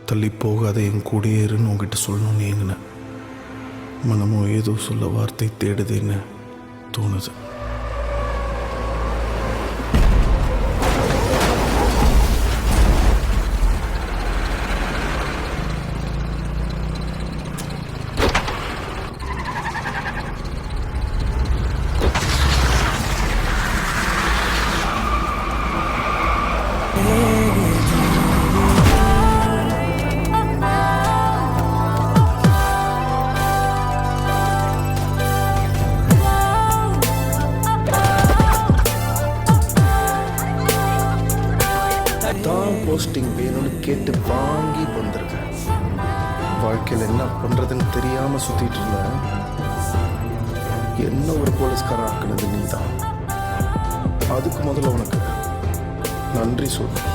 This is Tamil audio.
தள்ளி போகாத என் கூடயே இருன்னு உங்ககிட்ட சொல்லணும்னு ஏங்கினேன். மனமோ ஏதோ சொல்ல வார்த்தை தேடுதுன்னு தோணுது. தான் போஸ்டிங் வேணும்னு கேட்டு வாங்கி வந்திருக்கேன். வாழ்க்கையில் என்ன பண்ணுறதுன்னு தெரியாமல் சுற்றிட்டு இருந்தேன். என்ன ஒரு போலீஸ்காரன் ஆக்குனது நீ தான். அதுக்கு முதல்ல உனக்கு நன்றி சொல்றேன்.